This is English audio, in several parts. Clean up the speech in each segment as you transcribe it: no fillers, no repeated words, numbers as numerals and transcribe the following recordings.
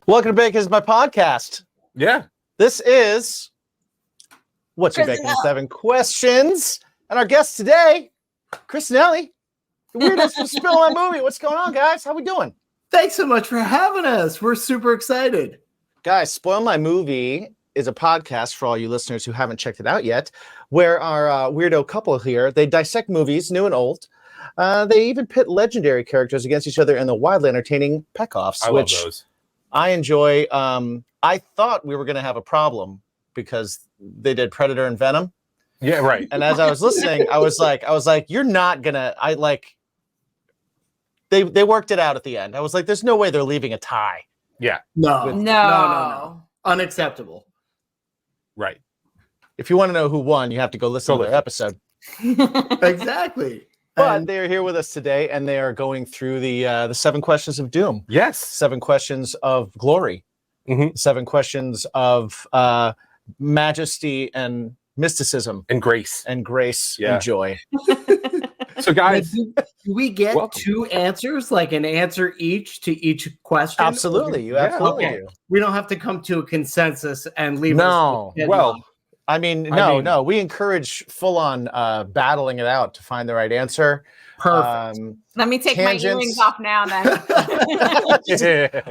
Welcome to Bacon is my podcast. Yeah. This is What's Your Bacon in 7 Questions. And our guest today, Chris and Elle, the weirdest for Spill My Movie. What's going on, guys? How we doing? Thanks so much for having us. We're super excited. Guys, Spoil My Movie is a podcast for all you listeners who haven't checked it out yet, where our weirdo couple here, they dissect movies, new and old. They even pit legendary characters against each other in the wildly entertaining Peck-Offs, I love those. I enjoy. I thought we were going to have a problem because they did Predator and Venom. Yeah, right. And as I was listening, I was like, you're not gonna. They worked it out at the end. I was like, there's no way they're leaving a tie. Yeah. No. Unacceptable. Right. If you want to know who won, you have to go listen to their episode. Exactly. But they are here with us today, and they are going through the 7 questions of doom. Yes. 7 questions of glory. 7 questions of majesty and mysticism and grace and joy. So, guys, do we get 2 answers, like an answer each to each question? Absolutely. You absolutely do. We don't have to come to a consensus and leave. No. Well, I mean, no. We encourage full-on battling it out to find the right answer. Perfect. Let me take my earrings off now, then.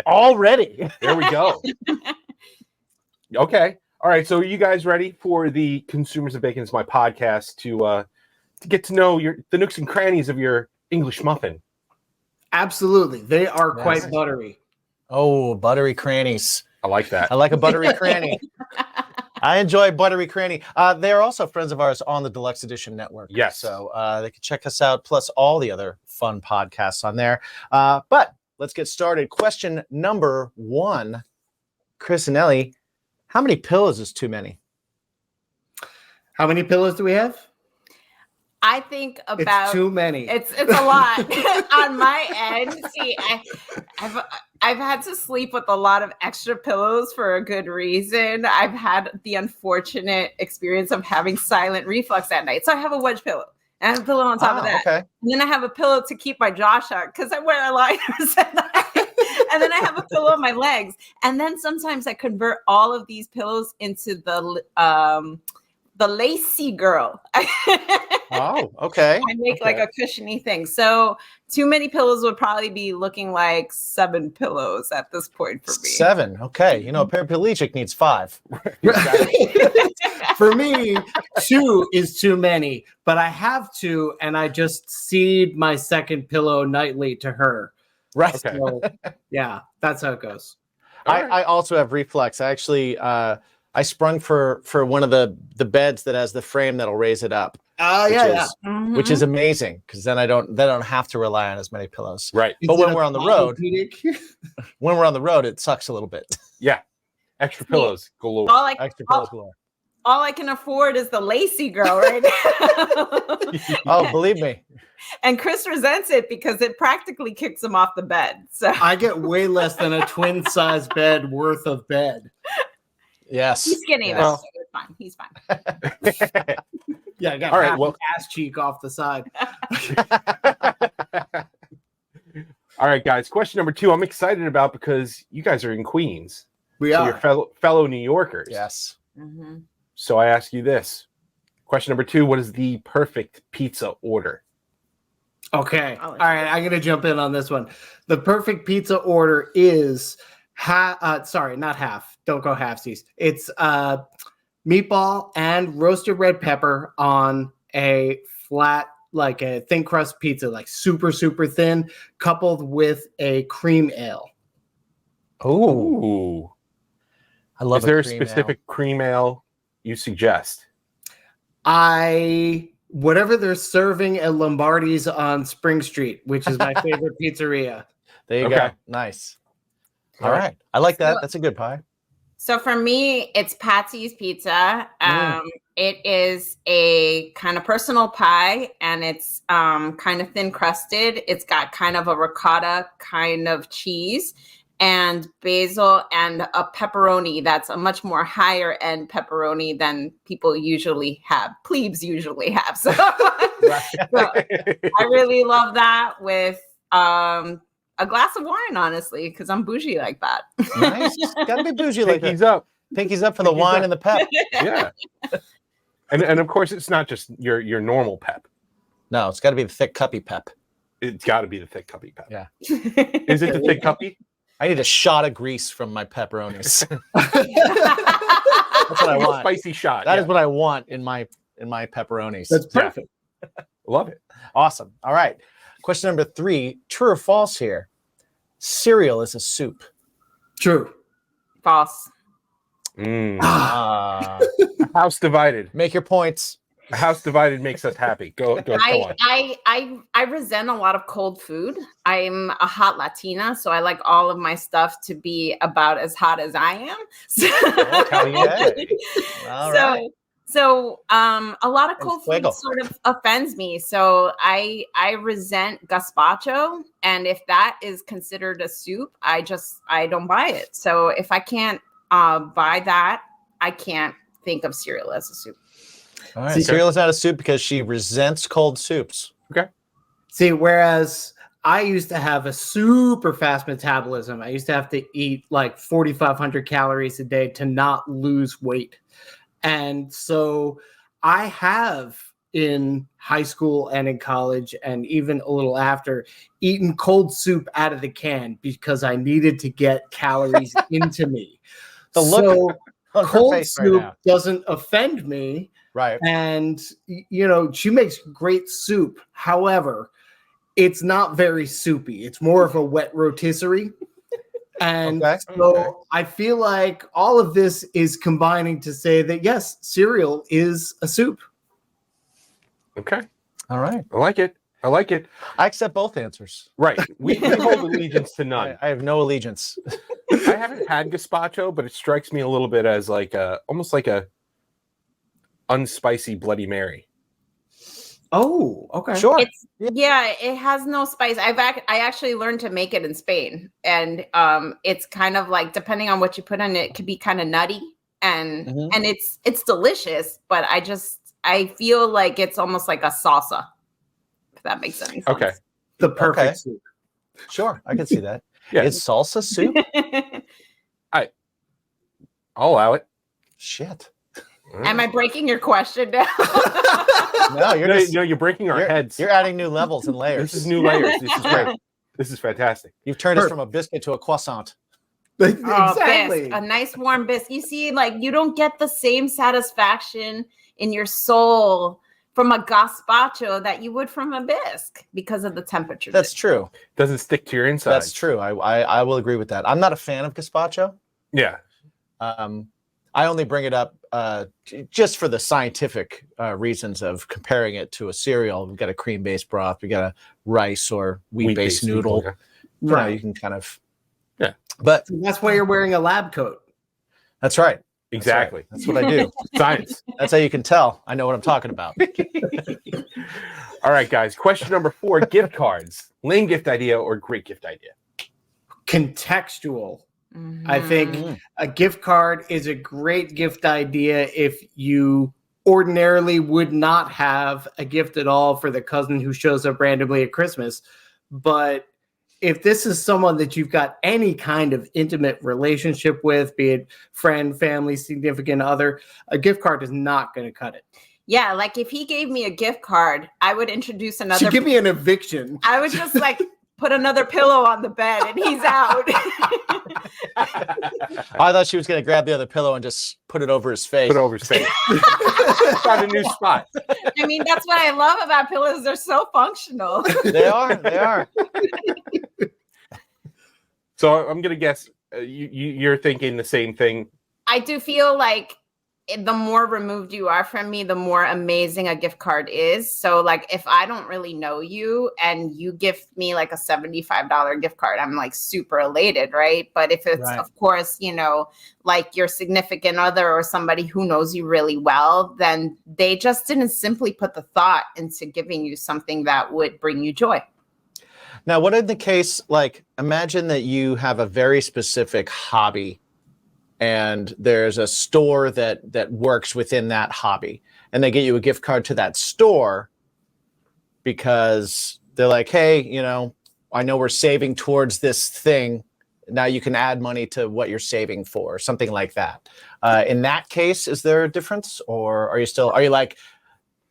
Already. There we go. Okay. All right. So, are you guys ready for the Consumers of Bacon is my podcast to get to know the nooks and crannies of your English muffin? Absolutely. They are quite buttery. Oh, buttery crannies. I like that. I like a buttery cranny. I enjoy buttery cranny. They are also friends of ours on the Deluxe Edition Network. Yes. So they can check us out, plus all the other fun podcasts on there. But let's get started. Question number 1. Chris and Elle, how many pillows is too many? How many pillows do we have? I think about it's too many. It's a lot on my end. See, I've had to sleep with a lot of extra pillows for a good reason. I've had the unfortunate experience of having silent reflux at night, so I have a wedge pillow and I have a pillow on top of that. Okay. And then I have a pillow to keep my jaw shut because I wear aligners at night. And then I have a pillow on my legs. And then sometimes I convert all of these pillows into the lacy girl. Oh, okay. I make like a cushiony thing. So too many pillows would probably be looking like 7 pillows at this point for me. 7. Okay. You know, a paraplegic needs 5. For me, 2 is too many, but I have 2 and I just cede my second pillow nightly to her. Right. Okay. So, yeah, that's how it goes. I also have reflux. I actually I sprung for one of the beds that has the frame that'll raise it up. Which is amazing because then I don't have to rely on as many pillows. Right. But when we're on the road, it sucks a little bit. Yeah. Extra pillows galore. All I can afford is the lacy girl right now. Oh, believe me. And Chris resents it because it practically kicks him off the bed. So I get way less than a twin size bed worth of bed. Yes. He's skinny though, so it's fine. He's fine. Yeah, I got ass cheek off the side. All right, guys. Question number 2 I'm excited about because you guys are in Queens. We are. You're fellow New Yorkers. Yes. Mm-hmm. So I ask you this. Question number 2, what is the perfect pizza order? Okay. All right, I'm going to jump in on this one. The perfect pizza order is not half. Don't go halfsies. It's meatball and roasted red pepper on a flat, like a thin crust pizza, like super, super thin, coupled with a cream ale. Oh, I love. Is there a specific cream ale you suggest? Whatever they're serving at Lombardi's on Spring Street, which is my favorite pizzeria. There you go. Nice. All right. I like that. That's a good pie. So for me, it's Patsy's Pizza. It is a kind of personal pie, and it's kind of thin crusted. It's got kind of a ricotta kind of cheese and basil and a pepperoni that's a much more higher end pepperoni than people usually have, plebes usually have. So, so I really love that with a a glass of wine, honestly, because I'm bougie like that. Nice. Gotta be bougie like that. Pinkies up. Pinkies up for the Pinkies wine up. and the pep. Yeah. And of course, it's not just your normal pep. No, it's got to be the thick cuppy pep. It's got to be the thick cuppy pep. Yeah. Is it the thick cuppy? I need a shot of grease from my pepperonis. That's what I want. Spicy shot. That is what I want in my pepperonis. That's perfect. Love it. Awesome. All right. Question number 3. True or false here? Cereal is a soup. True. False. Ah. House divided. Make your points. A house divided makes us happy. Go on. I resent a lot of cold food. I'm a hot Latina, so I like all of my stuff to be about as hot as I am. So, Caliente. All right. So a lot of El cold fuego. food sort of offends me. So I resent gazpacho, and if that is considered a soup, I don't buy it. So if I can't buy that, I can't think of cereal as a soup. All right. Cereal is not a soup because she resents cold soups. Okay. See, whereas I used to have a super fast metabolism. I used to have to eat like 4,500 calories a day to not lose weight. And so I have in high school and in college and even a little after eaten cold soup out of the can because I needed to get calories into me. The look on her cold face right soup now. doesn't offend me. Right. And, you know, she makes great soup. However, it's not very soupy. It's more of a wet rotisserie. And so I feel like all of this is combining to say that, yes, cereal is a soup. Okay. All right. I like it. I accept both answers. Right. We hold allegiance to none. I have no allegiance. I haven't had gazpacho, but it strikes me a little bit as like almost like a unspicy Bloody Mary. Oh, okay. Sure. It has no spice. I actually learned to make it in Spain, and it's kind of like, depending on what you put in it, it could be kind of nutty, and it's delicious. But I feel like it's almost like a salsa, if that makes any sense. Okay. The perfect soup. Sure. I can see that. Yeah. Is salsa soup? I'll allow it. Shit. Am I breaking your question now? No, you're breaking our heads. You're adding new levels and layers. This is new layers. This is great. This is fantastic. You've turned us from a biscuit to a croissant. Exactly. Bisque, a nice warm bisque. You see, like, you don't get the same satisfaction in your soul from a gazpacho that you would from a bisque because of the temperature. That's true. Doesn't stick to your inside. That's true. I will agree with that. I'm not a fan of gazpacho. Yeah. I only bring it up just for the scientific reasons of comparing it to a cereal. We've got a cream-based broth. We got a rice or wheat-based noodle. Yeah. You know, you can kind of. Yeah. But that's why you're wearing a lab coat. That's right. Exactly. That's what I do. Science. That's how you can tell I know what I'm talking about. All right, guys. Question number 4, gift cards. Lame gift idea or great gift idea? Contextual. I think a gift card is a great gift idea if you ordinarily would not have a gift at all for the cousin who shows up randomly at Christmas. But if this is someone that you've got any kind of intimate relationship with, be it friend, family, significant other, a gift card is not going to cut it. Yeah, like if he gave me a gift card, I would introduce another. Give me an eviction. I would just like put another pillow on the bed and he's out. I thought she was going to grab the other pillow and just put it over his face. Found a new spot. I mean, that's what I love about pillows. They're so functional. They are. So I'm going to guess you're thinking the same thing. I do feel like the more removed you are from me, the more amazing a gift card is. So like if I don't really know you and you gift me like a $75 gift card, I'm like super elated, right? But if it's of course, you know, like your significant other or somebody who knows you really well, then they just didn't simply put the thought into giving you something that would bring you joy. Now, what in the case, like imagine that you have a very specific hobby and there's a store that works within that hobby and they get you a gift card to that store because they're like, hey, you know, I know we're saving towards this thing. Now you can add money to what you're saving for, something like that. In that case, is there a difference, or are you like,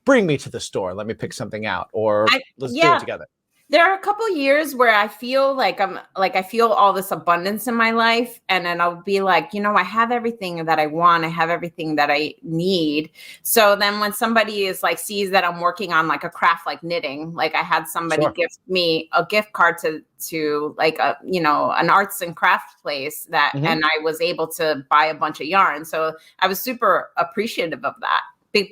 bring me to the store, let me pick something out, or let's do it together? There are a couple years where I feel like I feel all this abundance in my life, and then I'll be like, I have everything that I want. I have everything that I need. So then when somebody is like, sees that I'm working on like a craft, like knitting, like I had somebody gift me a gift card to like an arts and craft place that, and I was able to buy a bunch of yarn. So I was super appreciative of that.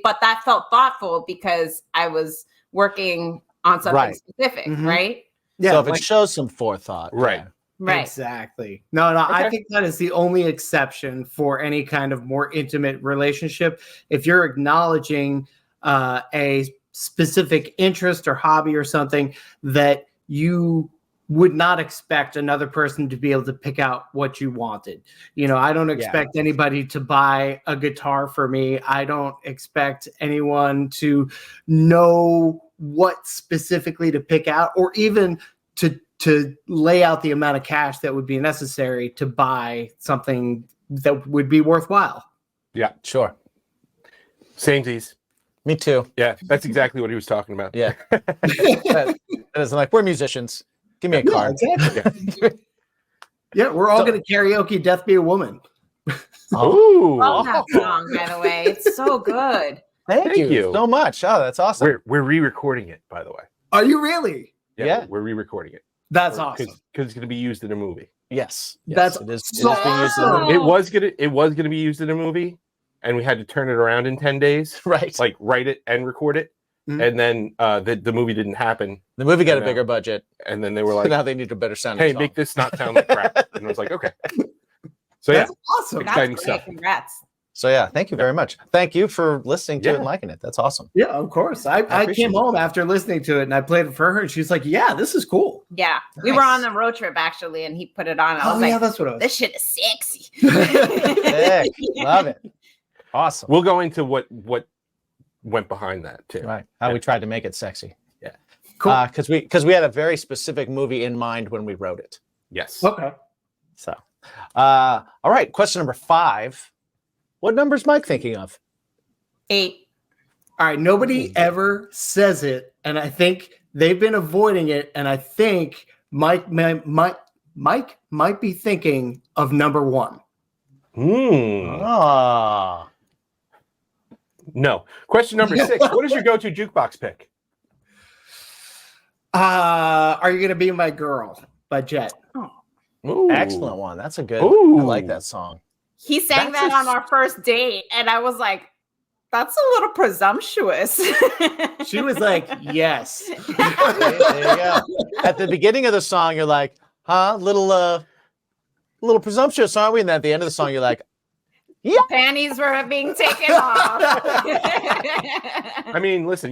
But that felt thoughtful because I was working on something specific, right? Yeah. So if it shows some forethought. Right. Yeah. Right. Exactly. No, okay. I think that is the only exception for any kind of more intimate relationship. If you're acknowledging a specific interest or hobby or something that you would not expect another person to be able to pick out what you wanted. I don't expect anybody to buy a guitar for me. I don't expect anyone to know what specifically to pick out, or even to lay out the amount of cash that would be necessary to buy something that would be worthwhile. Yeah, sure. Samesies. Me too. Yeah, that's exactly what he was talking about. Yeah. That is like, we're musicians. Give me a card. Exactly. Yeah, we're all going to karaoke "Death Be a Woman." Oh, love that song, by the way. It's so good. Thank you so much. Oh, that's awesome. We're re-recording it, by the way. Are you really? Yeah. We're re-recording it. That's awesome. Because it's going to be used in a movie. Yes. That's it is. So awesome. It was going to be used in a movie, and we had to turn it around in 10 days. Right. Like write it and record it. And then the movie didn't happen. The movie got a bigger budget. And then they were like, now they need a better sound. Hey, make this not sound like crap. And I was like, okay. So that's awesome. Exciting stuff. Congrats. So thank you very much. Thank you for listening to it and liking it. That's awesome. Yeah, of course. I came home after listening to it and I played it for her and she's like, yeah, this is cool. Yeah. Nice. We were on the road trip actually and he put it on. I was like, that's what it was. This shit is sexy. Sick. Love it. Awesome. We'll go into what went behind that too. Right. How we tried to make it sexy. Yeah. Cool. Because we had a very specific movie in mind when we wrote it. Yes. Okay. So all right, question number 5. What number is Mike thinking of? 8. All right. Nobody ever says it, and I think they've been avoiding it. And I think Mike might be thinking of number 1. No. Question number 6. What is your go-to jukebox pick? Are You Gonna Be My Girl by Jet? Ooh. Excellent one. That's a good. Ooh. I like that song. He sang that on our first date, and I was like, that's a little presumptuous. She was like, yes. There you go. At the beginning of the song, you're like, huh? Little presumptuous, aren't we? And at the end of the song, you're like, yeah. Panties were being taken off. I mean, listen,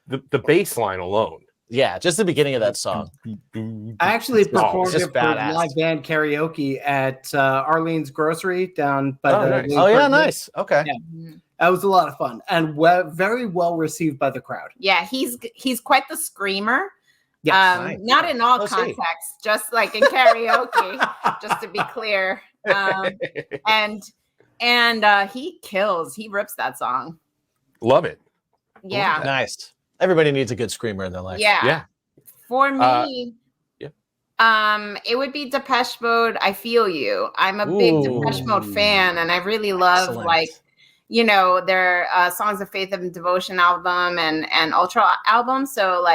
the bass line alone. Yeah, just the beginning of that song. I actually performed just it for badass. live band karaoke at Arlene's Grocery down by the. Nice. Oh yeah, nice. Okay. Yeah. That was a lot of fun and very well received by the crowd. Yeah, he's quite the screamer. Yes. Nice. Not in all Let's contexts, just like in karaoke, just to be clear. And he kills. He rips that song. Love it. Yeah. Nice. Everybody needs a good screamer in their life. Yeah. For me, yeah. It would be Depeche Mode. I Feel You. I'm a big Depeche Mode fan, and I really love their Songs of Faith and Devotion album and Ultra album. So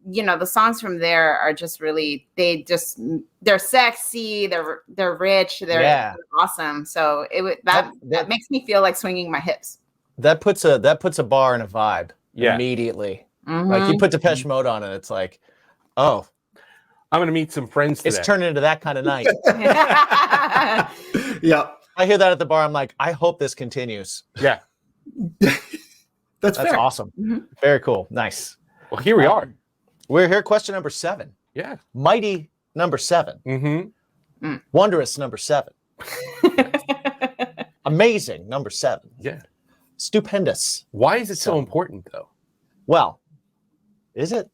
the songs from there are just really they're sexy, they're rich, they're awesome. So that makes me feel like swinging my hips. That puts a bar and a vibe immediately. Mm-hmm. Like you put Depeche Mode on and it's like, oh, I'm gonna meet some friends today. It's turning into that kind of night. Yeah. I hear that at the bar. I'm like, I hope this continues. Yeah. That's fair. Awesome. Mm-hmm. Very cool. Nice. Well, here we are. We're here. Question number 7. Yeah. Mighty number 7. Mm-hmm. Wondrous number 7. Amazing number 7. Yeah. Stupendous. Why is it so important, though? Well, is it?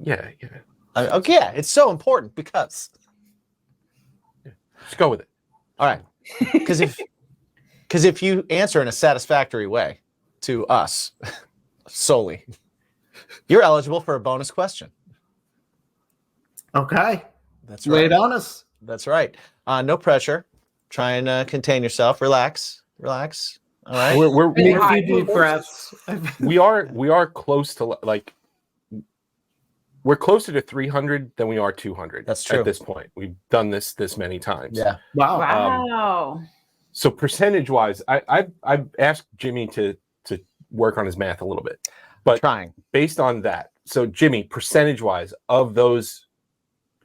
Yeah. Okay, yeah, it's so important because. Let's go with it. All right, because if you answer in a satisfactory way to us solely, you're eligible for a bonus question. Okay. That's Lay right. it on us. That's right. No pressure. Try and contain yourself. Relax. All right. We're Take a hot. few deep breaths. we are close to like we're closer to 300 than we are 200. That's true. At this point. We've done this many times. Yeah. Wow. Wow. So percentage wise, I've asked Jimmy to work on his math a little bit, but Trying. based on that, so Jimmy, percentage wise of those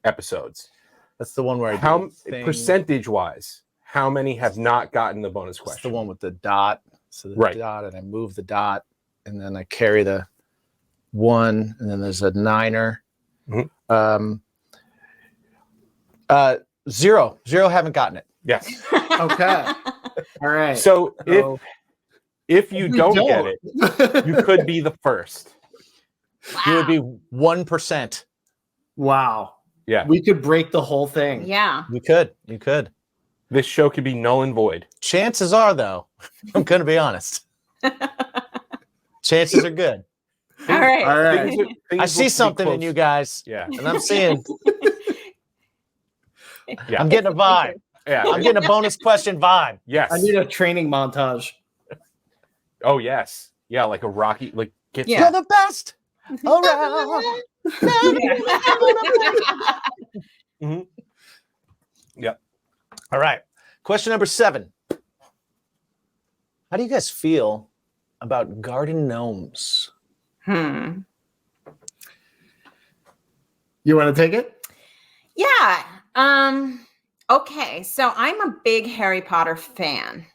episodes, That's the one where I how do the thing. percentage wise, how many have not gotten the bonus It's question? the one with the dot. So the Right. dot, and I move the dot, and then I carry the 1, and then there's a 9er. Mhm. 0 haven't gotten it. Yes. Okay. All right. So So- if you We don't get it, you could be the first. You would be 1%. Wow. Yeah. We could break the whole thing. Yeah. You could. This show could be null and void. Chances are, though, I'm going to be honest. Chances are good. All right. All right. Things I look see pretty something in close. you guys, Yeah. and I'm seeing. Yeah. I'm getting a vibe. Yeah. I'm getting a bonus question vibe. Yes. I need a training montage. Oh yes. Yeah, like a Rocky, like get Yeah. You're the best around. Mhm. Yep. All right. Question number 7. How do you guys feel about garden gnomes? You want to take it? Yeah. Okay. So I'm a big Harry Potter fan.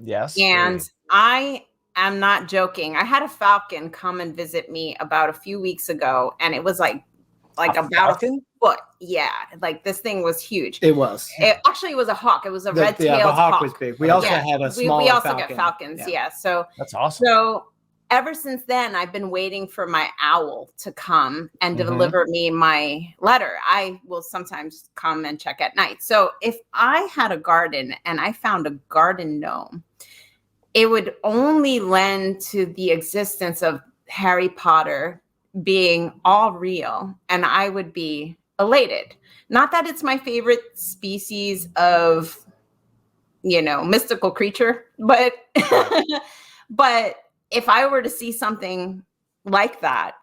Yes. And I am not joking. I had a falcon come and visit me about a few weeks ago, and it was like about falcon? a foot. Yeah, like this thing was huge. It was. It actually was a hawk. It was a red-tailed the hawk hawk. was big. We also Yeah. had a We smaller also falcon. get falcons. Yeah. So That's awesome. ever since then, I've been waiting for my owl to come and Mhm. deliver me my letter. I will sometimes come and check at night. So if I had a garden and I found a garden gnome, it would only lend to the existence of Harry Potter being all real, and I would be elated. Not that it's my favorite species of, mystical creature, but but if I were to see something like that,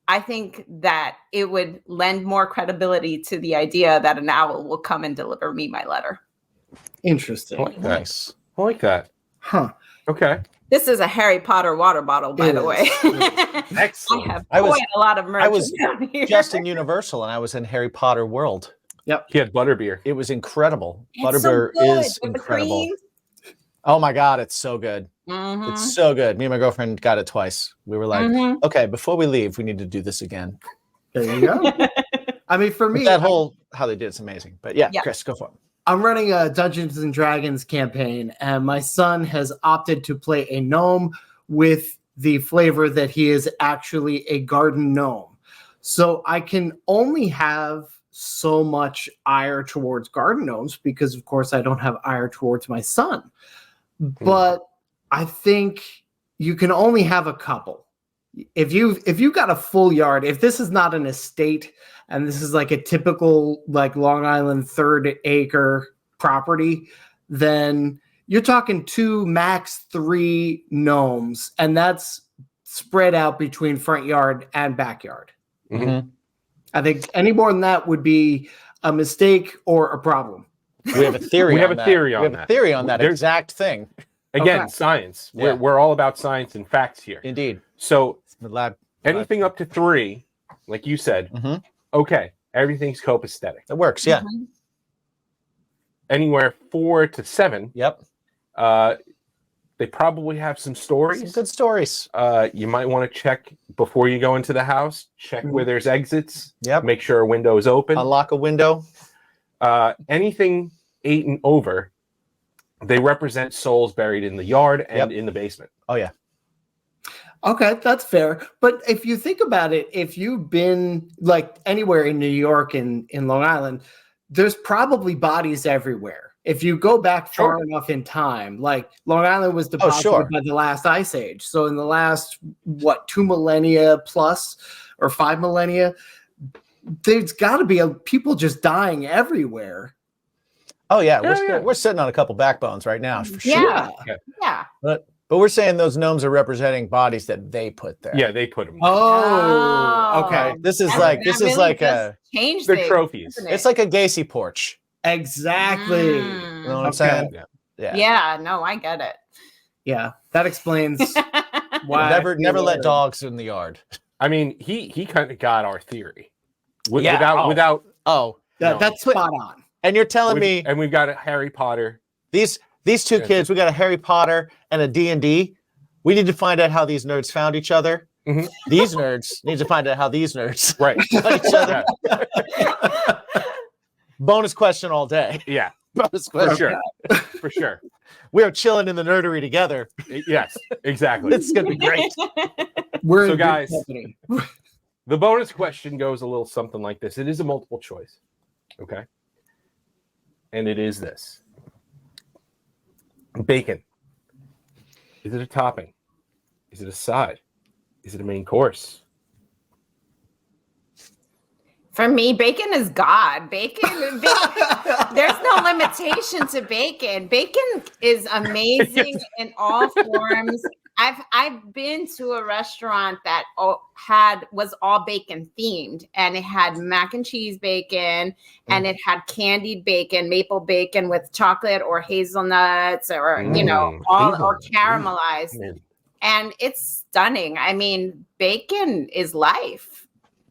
I think that it would lend more credibility to the idea that an owl will come and deliver me my letter. Interesting. I like that. Nice. I like that. Huh. Okay. This is a Harry Potter water bottle, by It the is. way. Excellent. I have I was- quite a lot of merch. I was down here. Just in Universal, and I was in Harry Potter World. He had butterbeer. It was incredible. It's so Butterbeer good is with the incredible. cream. Oh my God, it's so good. Mhm. It's so good. Me and my girlfriend got it twice. We were like, Mhm. okay, before we leave, we need to do this again. There you go. I mean, for But me, that whole how they did it's amazing. But yeah, Yeah. Chris, go for it. I'm running a Dungeons and Dragons campaign, and my son has opted to play a gnome with the flavor that he is actually a garden gnome. So I can only have so much ire towards garden gnomes because, of course, I don't have ire towards my son. But I think you can only have a couple. If you've got a full yard, if this is not an estate and this is like a typical like Long Island 3 acre property, then you're talking 2, max 3 gnomes, and that's spread out between front yard and backyard. Mhm. I think any more than that would be a mistake or a problem. We have a theory. We have on a that. theory on We have that. a theory on that There's- exact thing. Again, Okay. science. Yeah. We're all about science and facts here. Indeed. So The lab. anything up to 3, like you said, Mhm. okay, everything's copacetic. That works. Yeah. Mhm. Anywhere 4 to 7, Yep. they probably have some Some stories. good stories. You might want to check before you go into the house. Check where there's exits. Yep. Make sure a window is open. Unlock a window. Anything 8 and over, they represent souls buried in the yard and Yep. in the basement. Oh yeah. Okay, that's fair. But if you think about it, if you've been like anywhere in New York and in Long Island, there's probably bodies everywhere. If you go back far enough in time, like Long Island was deposited by the last ice age. So in the last, 2 millennia plus or 5 millennia, there's got to be people just dying everywhere. Oh yeah, we're sitting on a couple backbones right now for sure. Yeah. But we're saying those gnomes are representing bodies that they put there. Yeah, they put them. Oh, okay. This is like change the trophies. It's like a Gacy porch. Exactly. You know what I'm saying? Yeah. No, I get it. Yeah, that explains why. Never let dogs in the yard. I mean, he kind of got our theory without. That's spot on. And you're telling me, and we've got a Harry Potter. These two kids, we got a Harry Potter and a D&D. We need to find out how these nerds found each other. Mm-hmm. These nerds need to find out how these nerds found each other. Bonus question all day. Yeah. Bonus question. For sure. We are chilling in the nerdery together. Yes, exactly. It's going to be great. So guys, the bonus question goes a little something like this. It is a multiple choice. Okay. And it is this. Bacon. Is it a topping? Is it a side? Is it a main course? For me, bacon is God. Bacon there's no limitation to bacon. Bacon is amazing in all forms. I've been to a restaurant that was all bacon themed, and it had mac and cheese bacon, and it had candied bacon, maple bacon with chocolate or hazelnuts, or or caramelized, and it's stunning. I mean, bacon is life.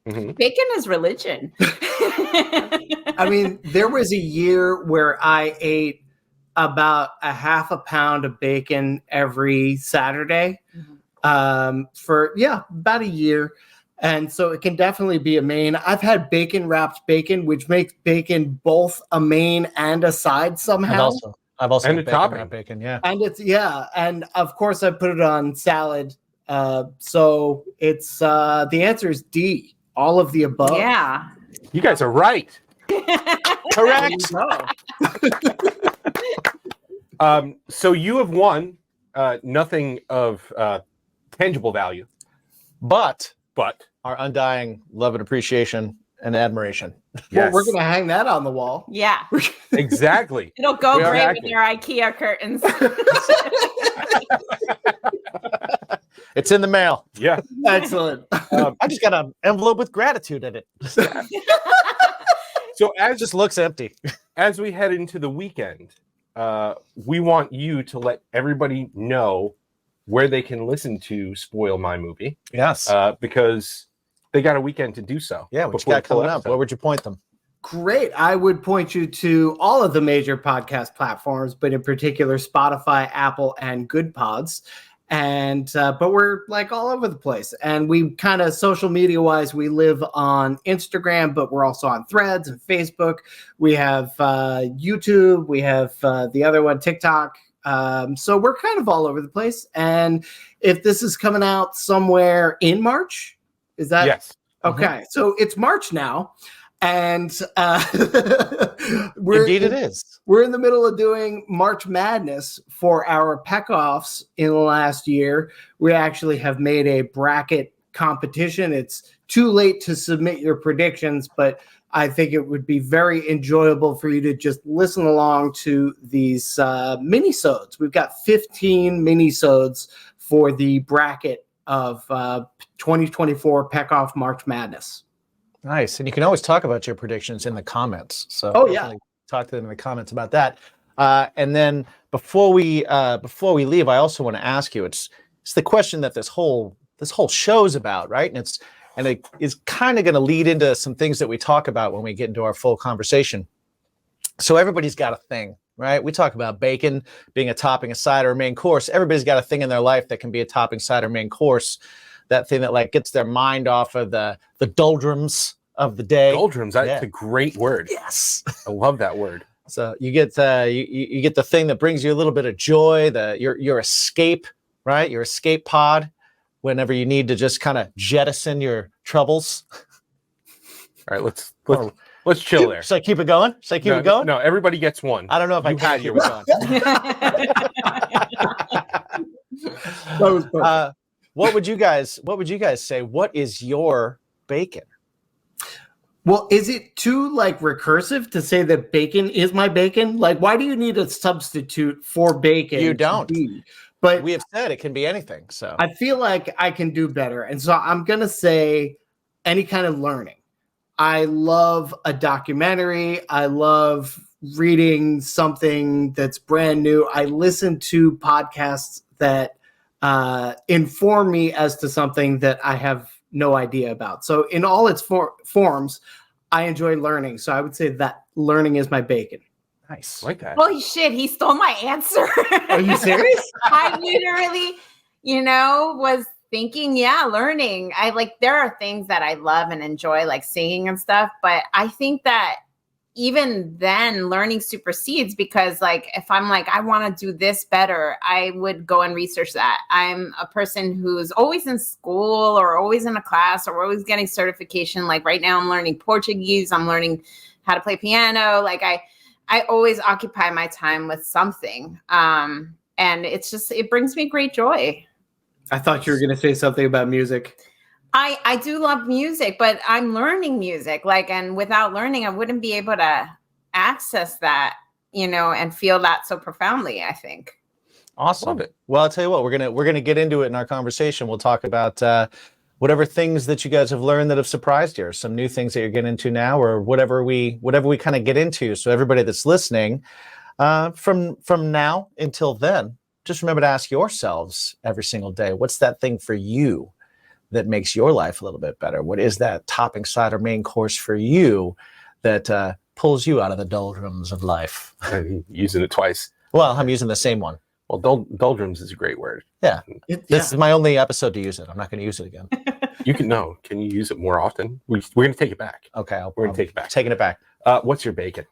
Mm-hmm. Bacon is religion. I mean, there was a year where I ate about a half a pound of bacon every Saturday for about a year. And so it can definitely be a main. I've had bacon wrapped bacon, which makes bacon both a main and a side somehow. I've also and had a topping wrapped bacon, yeah. And and of course I put it on salad. So it's the answer is D, all of the above. Yeah. You guys are right. Correct. So you have won nothing of tangible value, but our undying love and appreciation and admiration. Well, we're gonna hang that on the wall. Yeah, exactly. It'll go great with your IKEA curtains. It's in the mail. Yeah, excellent. I just got an envelope with gratitude in it. So it just looks empty. As we head into the weekend, we want you to let everybody know where they can listen to Spoil My Movie. Yes. Because they got a weekend to do so. Yeah, what you got coming up? Where would you point them? Great. I would point you to all of the major podcast platforms, but in particular Spotify, Apple, and Good Pods. And but we're like all over the place, and we kind of social media wise, we live on Instagram, but we're also on Threads and Facebook. We have YouTube, we have the other one, TikTok. So we're kind of all over the place. And if this is coming out somewhere in March, is that yes? Okay, so it's March now. And indeed it is. We're in the middle of doing March Madness for our Peckoffs in the last year. We actually have made a bracket competition. It's too late to submit your predictions, but I think it would be very enjoyable for you to just listen along to these mini-sodes. We've got 15 mini-sodes for the bracket of 2024 Peckoff March Madness. Nice. And you can always talk about your predictions in the comments. So talk to them in the comments about that. And then before we leave, I also want to ask you, it's the question that this whole show's about, right? And it is kind of going to lead into some things that we talk about when we get into our full conversation. So everybody's got a thing, right? We talk about bacon being a topping, a side, or a main course. Everybody's got a thing in their life that can be a topping, side, or main course. That thing that like gets their mind off of the doldrums of the day. Doldrums, that's a great word. Yes. I love that word. So you get you get the thing that brings you a little bit of joy, your escape, right? Your escape pod. whenever you need to just kind of jettison your troubles. All right, let's chill there. Should I keep it going? Should I keep it going? No, everybody gets one. I don't know if You I can had keep yours. it going. What would you guys say? What is your bacon? Well, is it too like recursive to say that bacon is my bacon? Like, why do you need a substitute for bacon? You don't. But we have said it can be anything. So I feel like I can do better. And so I'm going to say any kind of learning. I love a documentary. I love reading something that's brand new. I listen to podcasts that inform me as to something that I have no idea about. So in all its forms, I enjoy learning. So I would say that learning is my bacon. Nice. Like that. Holy shit, he stole my answer. Are you serious? I literally, was thinking, learning. There are things that I love and enjoy, like singing and stuff. But I think that even then learning supersedes, because if I'm I want to do this better, I would go and research that. I'm a person who's always in school or always in a class or always getting certification. Like right now I'm learning Portuguese. I'm learning how to play piano. I always occupy my time with something. And it brings me great joy. I thought you were going to say something about music. I do love music, but I'm learning music. And without learning, I wouldn't be able to access that, and feel that so profoundly, I think. Awesome. Love it. Well, I'll tell you what, we're gonna get into it in our conversation. We'll talk about whatever things that you guys have learned that have surprised you, or some new things that you're getting into now, or whatever we kind of get into. So everybody that's listening, from now until then, just remember to ask yourselves every single day, what's that thing for you that makes your life a little bit better? What is that topping, side, or main course for you that pulls you out of the doldrums of life? I'm using it twice. Well, I'm using the same one. Well, doldrums is a great word. Yeah. This is my only episode to use it. I'm not going to use it again. Can you use it more often? We're going to take it back. Okay. We're going to take it back. Taking it back. What's your bacon?